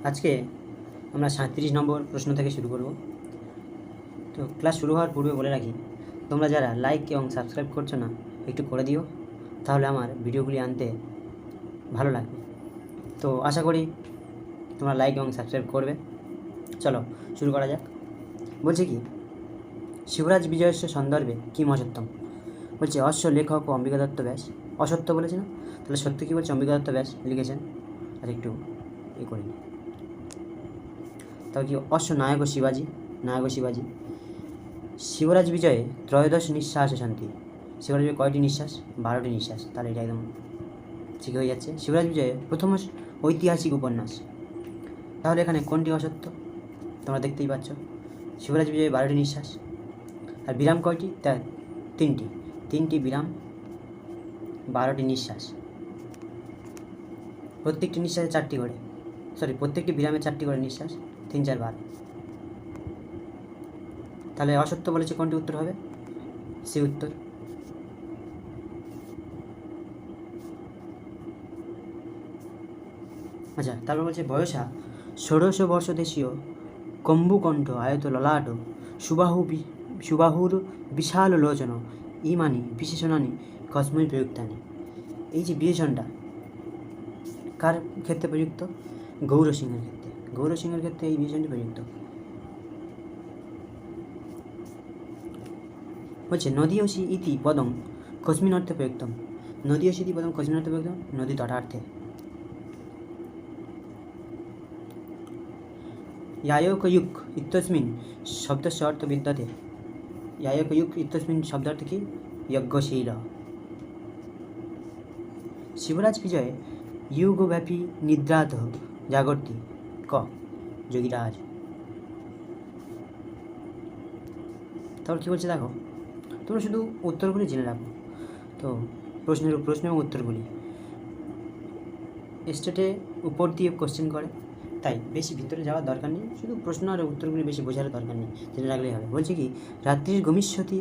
আজকে আমরা 37 নম্বর প্রশ্ন থেকে শুরু করব। তো ক্লাস শুরু হওয়ার পূর্বে বলে রাখি, তোমরা যারা লাইক এবং সাবস্ক্রাইব করছো না একটু করে দিও, তাহলে আমার ভিডিওগুলি আনতে ভালো লাগবে। তো আশা করি তোমরা লাইক এবং সাবস্ক্রাইব করবে। চলো শুরু করা যাক। বলছে কি, শিবরাজ বিজয়স্য সন্দর্ভে কি মহসত্যম? বলছে অশ্ব লেখক ও অম্বিকা দত্ত ব্যাস। অসত্য বলেছে না, তাহলে সত্য কী বলছে? অম্বিকা দত্ত ব্যাস লিখেছেন। আর একটু করি, তাও কি অশ্ব নায়ক ও শিবাজী। শিবরাজ বিজয়ে ত্রয়োদশ নিঃশ্বাসে শান্তি। শিবরাজ বিজয়ে কয়টি নিঃশ্বাস? 12টি নিঃশ্বাস। তাহলে এটা একদম ঠিক হয়ে যাচ্ছে। শিবরাজ বিজয়ে প্রথম ঐতিহাসিক উপন্যাস। তাহলে এখানে কোনটি অসত্য? তোমরা দেখতেই পাচ্ছ, শিবরাজ বিজয়ে 12টি নিঃশ্বাস। আর বিরাম কয়টি? তা 3টি বিরাম, 12টি নিঃশ্বাস। প্রত্যেকটি নিঃশ্বাসে 4টি করে, প্রত্যেকটি বিরামে 4টি করে নিঃশ্বাস, 3 4 12। তাহলে অসত্য বলেছে, কোনটি উত্তর হবে? সি উত্তর। আচ্ছা, তারপর বলছে বয়সা ষোড়শ বর্ষ দেশীয় কম্বুকণ্ঠ আয়ত ললাট সুবাহুর বিশাল লোচন ইমানি বিশেষণানি কসময় প্রযুক্তানি। এই যে বিশেষণটা কার ক্ষেত্রে প্রযুক্ত? গৌরসিংহের ক্ষেত্রে। গৌরসিংহের ক্ষেত্রে এই বিশেষণটি প্রযুক্ত। বলছে নদীয়সী ইতি পদম কস্মিন অর্থে প্রযুক্তম। নদীয়সী ইতি পদম কস্মিন অর্থে প্রযুক্তম, নদী তটার্থে। यायोकयुक् इत्यस्मिन् शब्दस्य अर्थ विद्यते। यायोकयुक् इत्यस्मिन् शब्दार्थ की? यज्ञशील। शिवराज विजय युगव्यापी निद्रात जागर्ति क যোগীরাজ। তারপর কী বলছে দেখো, তোমরা শুধু উত্তরগুলি জেনে রাখো। তো প্রশ্ন এবং উত্তরগুলি স্টেটে উপর দিয়ে কোশ্চেন করে, তাই বেশি ভিতরে যাওয়ার দরকার নেই, শুধু প্রশ্ন আর উত্তরগুলি বেশি বোঝার দরকার নেই, জেনে রাখলেই হবে। বলছে কি, রাত্রির গমিষ্যতি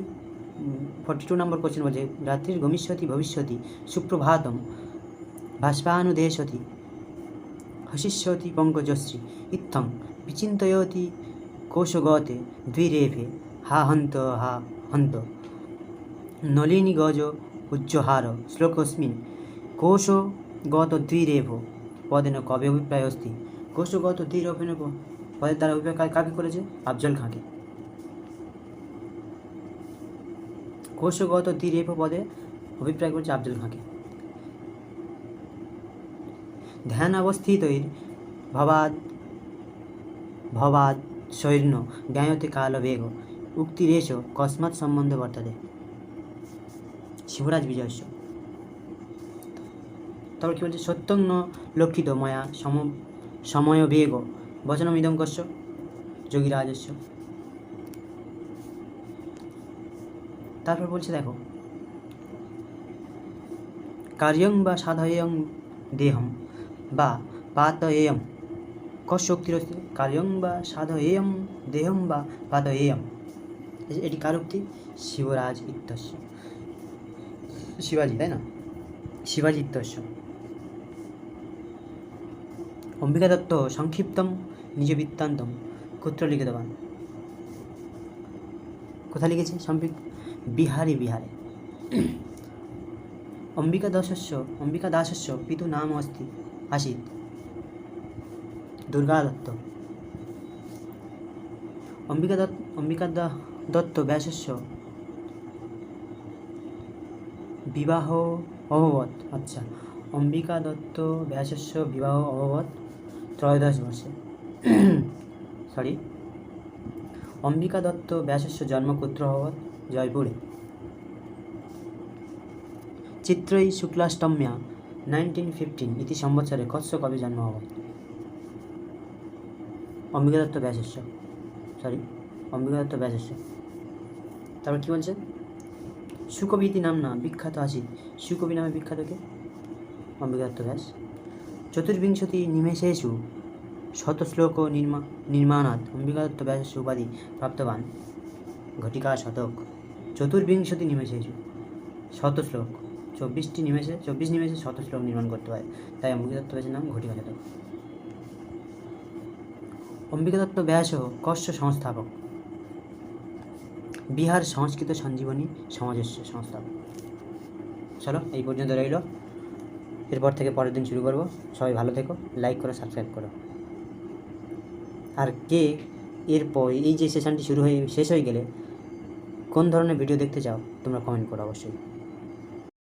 42 নম্বর কোশ্চেন বলছে, রাত্রির গমিষ্যতি ভবিষ্যতি সুপ্রভাতম ভাস্পানুদেশতি হসিষ্যতি পঙ্কজশ্রী ইত্থং বিচিন্তয়তি কোশগতে দ্বিরেভে হা হন্ত নলিনী গজ উজ্জহার শ্লোকস্মিন কোশগত দ্বিরেভ পদেন কবে অভিপ্রায় অস্তি। কোশগত দ্বিরেভেন পদের দ্বারা অভিপ্রায় কাকে করেছে? আফজল খাঁকে। কোশগত দ্বিরেভ পদে অভিপ্রায় করেছে আফজল খাঁকে। ধ্যান অবস্থিতৈর ভবাদ শৈর্ণ জ্ঞায়তে কালবেগ উক্তিরেশ কস্মাৎ সম্বন্ধ বর্ততে। শিবরাজ বিজয়স্য। তারপর কী বলছে? সত্যং ন লক্ষিত ময়া সময় বেগ বচনমিদং কস্য যোগীরাজস্য। তারপর বলছে দেখো, কার্যং বা সাধয়েয়ং দেহম বা পাতয়েয়ম কশক্তিরস্তি। কার্যং বা সাধয়েয়ম দেহম বা পাতয়েয়ম, এটি কার উক্তি? শিবরাজ ইত্যস্য। শিবাজি, তাই না? শিবাজি ইত্যস্য। অম্বিকা দত্ত সংক্ষিপ্তম নিজ বৃত্তান্তম কুত্র লিখিতবান। কোথায় লিখেছে? বিহারে। অম্বিকা দাসস্য পিতু নাম আসিত দুর্গা দত্ত। অম্বিকা দত্ত ব্যাসস্য বিবাহ অভবৎ। আচ্ছা, অম্বিকা দত্ত ব্যাসস্য বিবাহ অভবৎ ত্রয়োদশ বর্ষে। অম্বিকা দত্ত ব্যাসস্য জন্ম কুত্র অভবৎ? জয়পুরে। চিত্রৈ শুক্লাষ্টম্যা 1915 ইতি সংবৎসরে কস্য কবে জন্ম অভবৎ? অম্বিকা দত্ত ব্যাসস্য। তারপর কী বলছে? সুকবি ইতি নামনা বিখ্যাত আসিত। সুকবি নামে বিখ্যাত কে? অম্বিকা দত্ত ব্যাস। চতুর্বিংশতি নিমেষেষু শতশ্লোক নির্মাণাৎ অম্বিকা দত্ত ব্যাসস্য উপাধি প্রাপ্তবান ঘটিকা শতক। চতুর্বিংশতি নিমেষেষু শতশ্লোক, 24 নিমেষে 100 শ্লোক নির্মাণ করতে হয়, তাই অম্বিকা দত্ত ব্যাসের নাম ঘটিকা শতক। অম্বিকা দত্ত ব্যাসহ কস্য সংস্থাপক। বিহার সংস্কৃত সঞ্জীবনী সমাজস্য সংস্থাপক। চলো এই পর্যন্ত রইল, এরপর থেকে পরের দিন শুরু করব। সবাই ভালো থেকো, লাইক করো, সাবস্ক্রাইব করো। আর কে এরপর এই যে সেশনটি শুরু হয়ে শেষ হয়ে গেলে কোন ধরনের ভিডিও দেখতে চাও তোমরা কমেন্ট করো অবশ্যই।